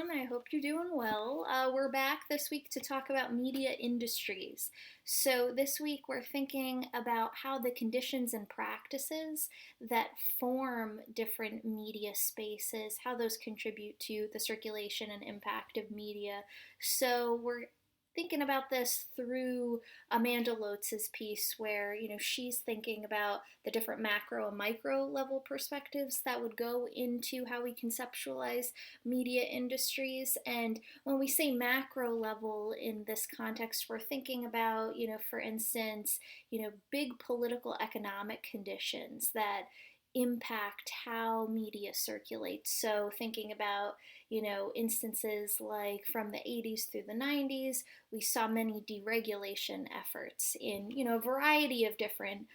everyone. I hope you're doing well. We're back this week to talk about media industries. So, this week we're thinking about how the conditions and practices that form different media spaces, how those contribute to the circulation and impact of media. So, we're thinking about this through Amanda Lotz's piece where, she's thinking about the different macro and micro level perspectives that would go into how we conceptualize media industries. And when we say macro level in this context, we're thinking about, for instance, big political economic conditions that impact how media circulates. So thinking about, instances like from the 80s through the 90s, we saw many deregulation efforts in, a variety of different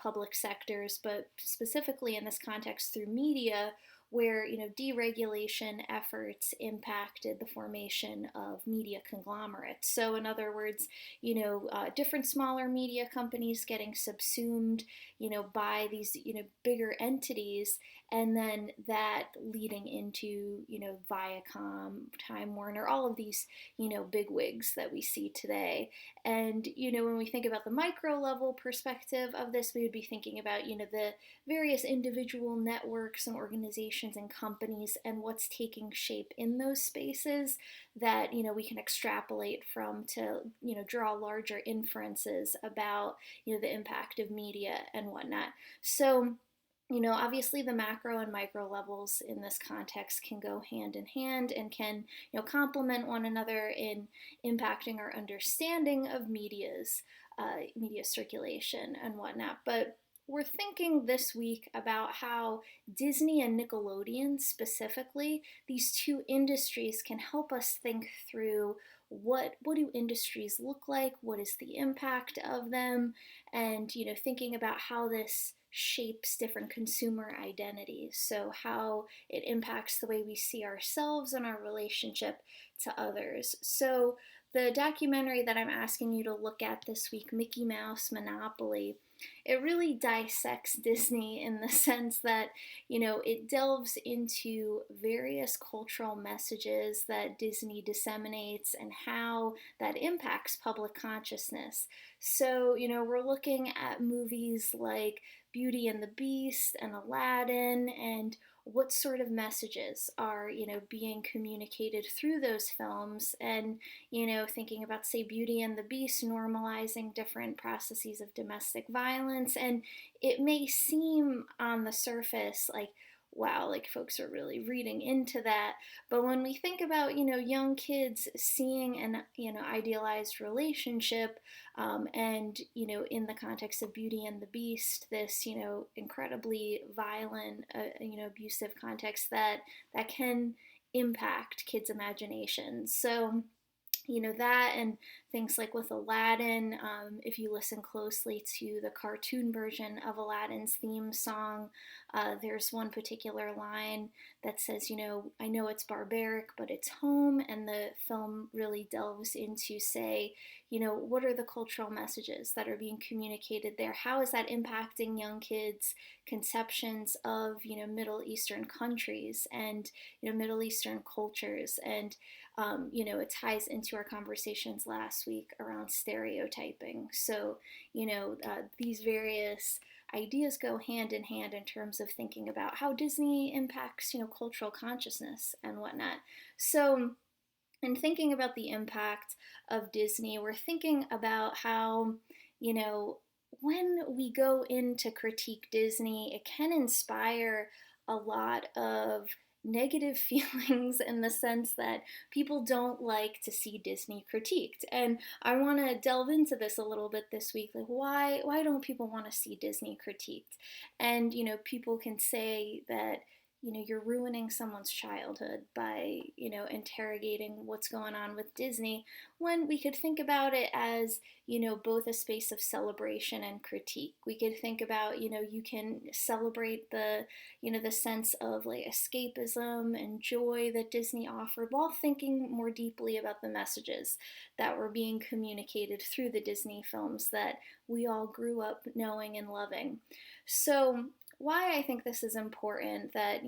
public sectors, but specifically in this context through media, where deregulation efforts impacted the formation of media conglomerates. So in other words, different smaller media companies getting subsumed by these bigger entities, and then that leading into Viacom, Time Warner, all of these big wigs that we see today. And when we think about the micro level perspective of this, we would be thinking about the various individual networks and organizations and companies and what's taking shape in those spaces that we can extrapolate from to draw larger inferences about the impact of media and whatnot. So obviously the macro and micro levels in this context can go hand in hand and can, complement one another in impacting our understanding of media circulation and whatnot. But we're thinking this week about how Disney and Nickelodeon specifically, these two industries can help us think through what do industries look like, what is the impact of them, and thinking about how this shapes different consumer identities. So how it impacts the way we see ourselves and our relationship to others. So the documentary that I'm asking you to look at this week, Mickey Mouse Monopoly, it really dissects Disney in the sense that, it delves into various cultural messages that Disney disseminates and how that impacts public consciousness. So, we're looking at movies like Beauty and the Beast and Aladdin, and what sort of messages are being communicated through those films, and thinking about, say, Beauty and the Beast normalizing different processes of domestic violence. And it may seem on the surface like, wow, like folks are really reading into that. But when we think about, young kids seeing an, idealized relationship, and, in the context of Beauty and the Beast, this, incredibly violent, abusive context that can impact kids' imaginations. So, that and things like with Aladdin, if you listen closely to the cartoon version of Aladdin's theme song, there's one particular line that says, I know it's barbaric, but it's home. And the film really delves into, say, what are the cultural messages that are being communicated there? How is that impacting young kids' conceptions of, Middle Eastern countries and, Middle Eastern cultures? And it ties into our conversations last week around stereotyping. So, these various ideas go hand in hand in terms of thinking about how Disney impacts, cultural consciousness and whatnot. So, in thinking about the impact of Disney, we're thinking about how, when we go in to critique Disney, it can inspire a lot of negative feelings in the sense that people don't like to see Disney critiqued. And I want to delve into this a little bit this week. Like, why don't people want to see Disney critiqued? And people can say that you're ruining someone's childhood by interrogating what's going on with Disney, when we could think about it as both a space of celebration and critique. We could think about you can celebrate the sense of like escapism and joy that Disney offered, while thinking more deeply about the messages that were being communicated through the Disney films that we all grew up knowing and loving. So why I think this is important, that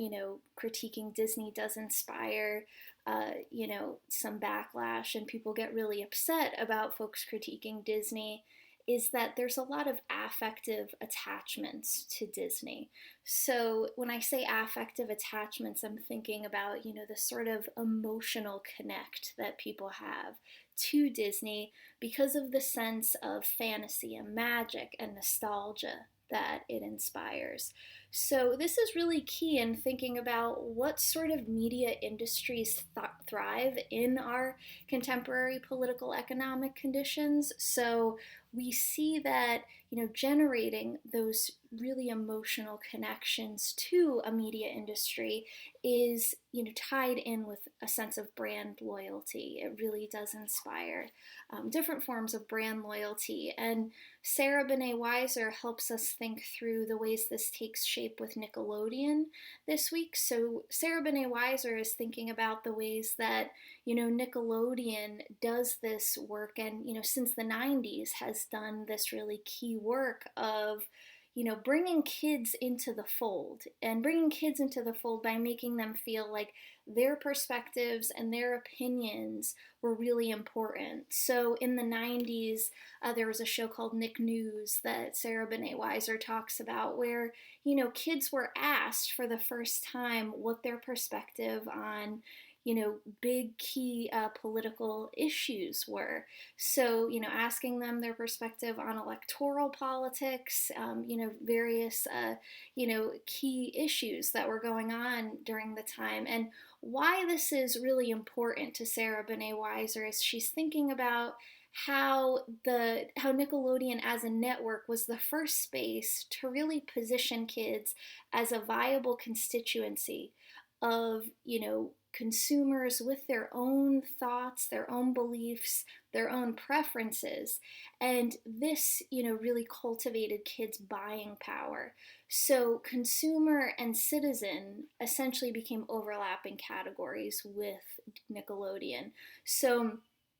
critiquing Disney does inspire some backlash and people get really upset about folks critiquing Disney is that there's a lot of affective attachments to Disney. So when I say affective attachments, I'm thinking about, the sort of emotional connect that people have to Disney because of the sense of fantasy and magic and nostalgia that it inspires. So, this is really key in thinking about what sort of media industries thrive in our contemporary political economic conditions. So, we see that, generating those really emotional connections to a media industry is, tied in with a sense of brand loyalty. It really does inspire different forms of brand loyalty. And Sarah Benet Weiser helps us think through the ways this takes shape with Nickelodeon this week. So Sarah Benet Weiser is thinking about the ways that, Nickelodeon does this work and, since the 90s has done this really key work of, bringing kids into the fold and bringing kids into the fold by making them feel like their perspectives and their opinions were really important. So in the 90s, there was a show called Nick News that Sarah Benet Weiser talks about where, kids were asked for the first time what their perspective on big key political issues were. So, asking them their perspective on electoral politics, various, key issues that were going on during the time. And why this is really important to Sarah Benet Weiser is she's thinking about how Nickelodeon as a network was the first space to really position kids as a viable constituency of, consumers with their own thoughts, their own beliefs, their own preferences. And this, really cultivated kids' buying power. So consumer and citizen essentially became overlapping categories with Nickelodeon. So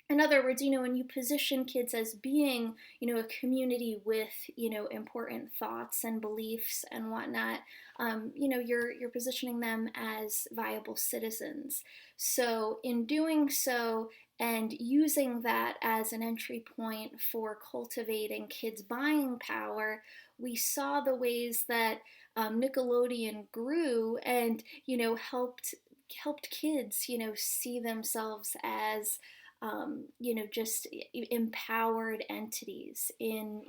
in other words, when you position kids as being, a community with, important thoughts and beliefs and whatnot, you're positioning them as viable citizens. So in doing so and using that as an entry point for cultivating kids' buying power, we saw the ways that Nickelodeon grew and, helped kids, see themselves as just empowered entities in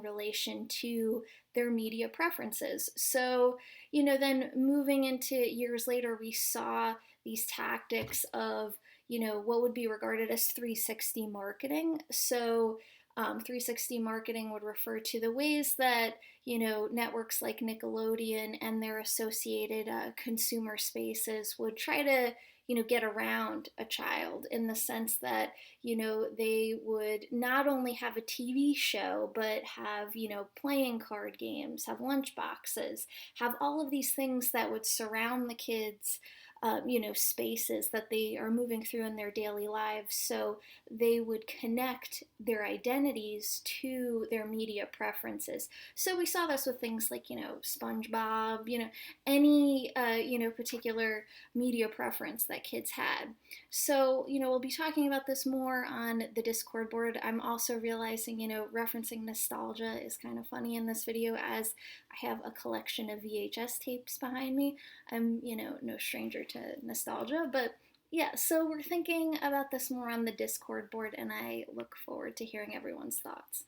relation to their media preferences. So, then moving into years later, we saw these tactics of, what would be regarded as 360 marketing. So, 360 marketing would refer to the ways that, networks like Nickelodeon and their associated consumer spaces would try to get around a child in the sense that, they would not only have a TV show, but have, playing card games, have lunch boxes, have all of these things that would surround the kids, spaces that they are moving through in their daily lives. So they would connect their identities to their media preferences. So we saw this with things like, SpongeBob, any, particular media preference that kids had. So, we'll be talking about this more on the Discord board. I'm also realizing, referencing nostalgia is kind of funny in this video as I have a collection of VHS tapes behind me. I'm, no stranger to nostalgia, but yeah, so we're thinking about this more on the Discord board, and I look forward to hearing everyone's thoughts.